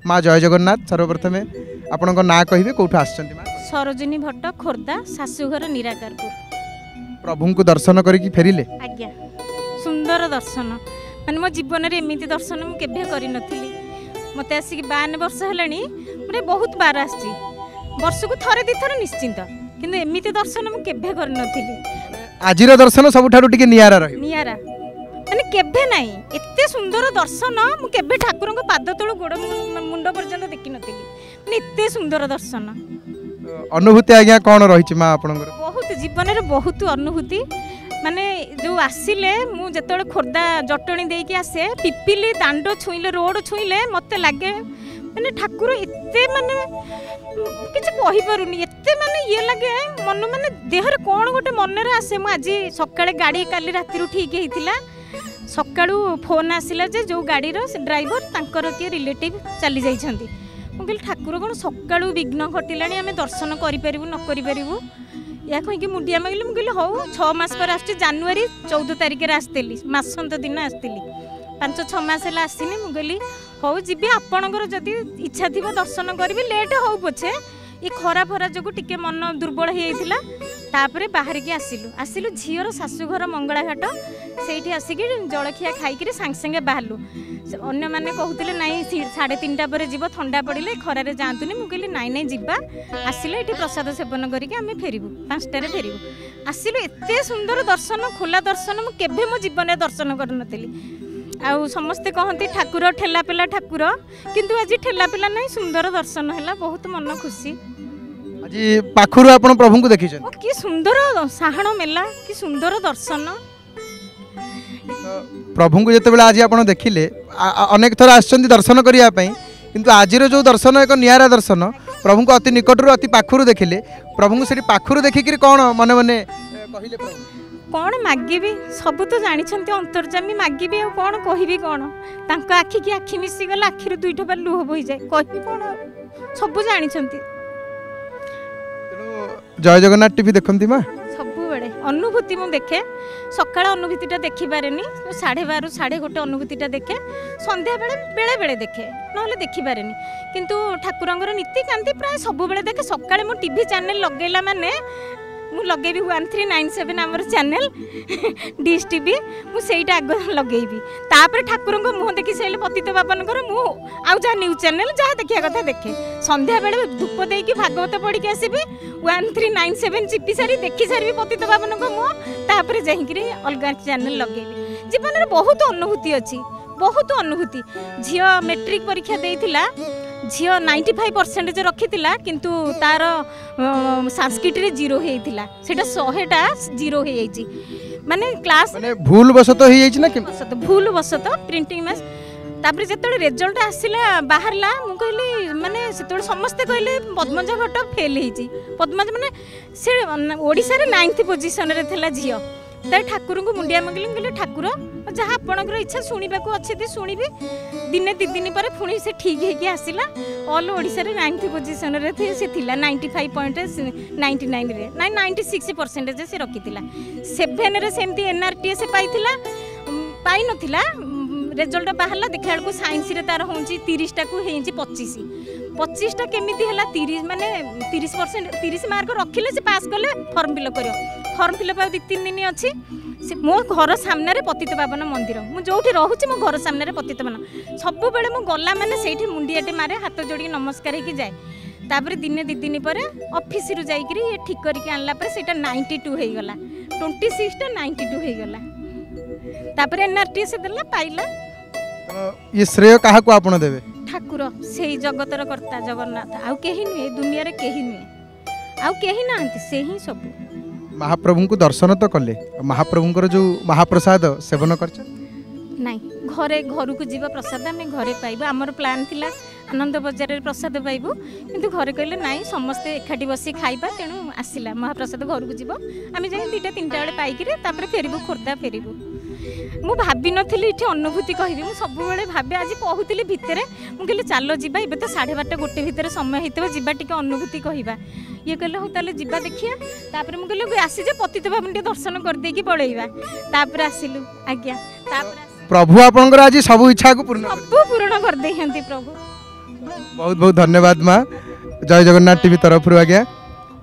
माँ जय जगन्नाथ सर्वप्रथम आपण ना कहे कौटू आसछन्ती माँ सरोजिनी भट्ट खोर्धा शाशुघर निराकारपुर प्रभु को दर्शन करके फेरिले आज्ञा सुंदर दर्शन माने मो जीवन में एमती दर्शन मुझे कर मत आसिक 52 वर्ष है बहुत बार आसी वर्ष को थरे दी थर निश्चिंत किंतु एमती दर्शन मुझे कर आज दर्शन सबुठारु टिके नियारा नियारा माने केभे नहीं एते सुंदर दर्शन मुझे ठाकुर को पाद तलू गोड़ मुंड पर्यंत देखी नी एते सुंदर दर्शन अनुभूति आज्ञा कौन रही माँ आप बहुत जीवन में बहुत अनुभूति माने जो आसिले मु जेतले खोर्धा जटणी देकी आसे पिपिली दांड छुईले रोड छुईले मते लागे माने ठाकुर एते माने किछ कहि परुनी एते माने ये लागे मन माने देहर कोन गोटे मन रे आसे मु आज सकाळे गाड़ी काली राती ठीक हेतिला सकाळू फोन आसिला जे जो गाड़ी रो ड्राइवर तांकर के रिलेटिव चली जाइछंती मु कहली ठाकुर कोन सकाळू विघ्न घटिलानी आमे दर्शन करि परिबु न करि परिबु या कहीं मुंडिया मागिली मुझे हौ 6 मास पर आस जनवरी 14 तारिख आसती मासंत दिन आसती 5-6 मास है आसनी मुझे हौ जी आपणकर जदि इच्छा थी दर्शन करी लेट हो पछे ये खरा फरा जो टिके मन दुर्बल होता तापर बाहर की आसिलु झीर शाशुघर मंगलाघाट से आसिक जलखिया खाई सांगे सांगे बाहरलु अन्य मैंने कहते नाई 3:30 पर जीव ठंडा पड़े खरारे जातुनी मुझे नाई नाई जीवा आसिले ये प्रसाद सेवन करके फेरबू 5टार फेरबू आसिलु एत सुंदर दर्शन खोला दर्शन मुझे मो जीवन दर्शन कर आउ समस्ते कहते ठाकुर ठेला पेला ठाकुर किंतु आज ठेला पेला नहीं सुंदर दर्शन है बहुत मन खुशी आज पाखुर आपण प्रभु को देखि कि सुंदर साहण मेला कि सुंदर दर्शन प्रभु को जिते आज आप देखिले अनेक थर आसछन्ती दर्शन करने किंतु आज जो दर्शन एक नियारा दर्शन प्रभु को अति निकट अति पाखुर देखिले प्रभु को से पाखुर देखिक कौन मन मन कहले प्रभु कौन मागिबी सब तो जानते अंतर्जामी मागिबी और कौन कहबी कौन तांको आखि की आखि मिसी गला आखिर दुईटा बार लुह बोई जाए कहबी कौन सब जानते जय जगन्नाथ टीवी देखती माँ सब बेले अनुभूति मु देखे सकाळ अनुभूतिटा देखी पारे 12:30 1:30 अनुभूतिटा देखे संध्या बेले बेले बेले देखे ना देखी पारे किंतु ठाकुरंगर नीतिकांति प्राय सब बेले देखे सकाळे मु टीवी चैनल लगेला माने मु लगेबी 1397 आमर चैनल डिश टीवी मुझे आग लगेबी तापर ठाकुर को मुह देखी सारे पतित बापन मु आउ जा न्यूज चैनल जहाँ देखा कथा देखे संध्या बेले धूप देकी भागवत पढ़ी के आसबि 1397 चिपी सारी देखी सारी पतित बापन मुह तापर जाइकरी अलग चैनल लगेबी जीवन में बहुत अनुभूति अच्छी बहुत अनुभूति झील मेट्रिक परीक्षा देइथिला झील 95% रखी किंतु तार संस्कृत रे 0 होइथिला सेटा 100टा 0 हो जाइछि माने क्लास माने भूल बसत हो जाइछि ना कि भूल बसत प्रिंटिंग में तापर जेतले रिजल्ट आसिला बाहरला मु कहली माने सेतले समस्त कहले पद्मजा भट्ट फेल होइछि पद्मजा माने से ओडिसा रे 9th पोजीशन रे थिला झील तार ठाकुर को मुंडिया मांगली कहले ठाकुर जहाँ आपणकर इच्छा शुणा अच्छे शुणबी दिने 2 दिन पर पुणी से ठीक है आसला ऑल ओडिशा रे 9th पोजीशन रे थे से थिला 95.99 रे 96% से रखी 7 रे सेमती एनआरटीए से पाई नथिला रिजल्ट बाहरला देखा बेलू साइंस रे तार होंची 30टा को हेंची 25टा केमिति हला 30 माने 30% 30 मार्क रखिले से पास कले फॉर्म फिलअप करियो फॉर्म फिलअप 2-3 दिन अच्छी मो घर सामने रे पतित पावन मंदिर मु जोठी रहूची मो घर सामने रे पतित पावन सब बेले मु गला माने सेठी मुंडियाटे मारे हाथ जोड़ी नमस्कार ही जाए तापर दिने 2 दिन पर ऑफिस रु जाई करी ये ठीक करके आनला पर सेटा 92 हे गला 26 टा 92 हे गला तापर एनआरटी से देला पाइला ये श्रेय काहा को आपण देबे ठाकुर सेही जगतर कर्ता जगन्नाथ आउ केही नुए दुनिया रे केही नुए आउ केही नांती सेही सब महाप्रभु को दर्शन तो कले महाप्रभुंकर जो महाप्रसाद सेवन कर नहीं घरे घर को जीवा प्रसाद आम घरे पाइबा आमर प्लान थिला आनंद बजार प्रसाद पाइबू किंतु घरे कहले नाई समस्ते एकाठी बसी खाइबा तेणु आसिला महाप्रसाद घर को जीव आम जाए 2-3टा बेले पाइक फेरबू खोर्धा फेरबू मु भाभी नथिली इठी अनुभूति कहबी मु सब बेले भाबे आज कहूतिली भितरे मु कहले चलो जीवा एबे तो 12:30-1 भितर समय हेतबो जीवा टिके अनुभूति कहबा ये कहले हो ताले जीवा देखिया तापर मु कहले आसी जे पतित बाबन टे दर्शन कर देकी पळेइबा तापर आसिलु आज्ञा तापर प्रभु आपनकर आज सब इच्छा को पूर्ण कर देहंती प्रभु बहुत बहुत धन्यवाद माँ जय जगन्नाथ टीवी तरफ आज्ञा।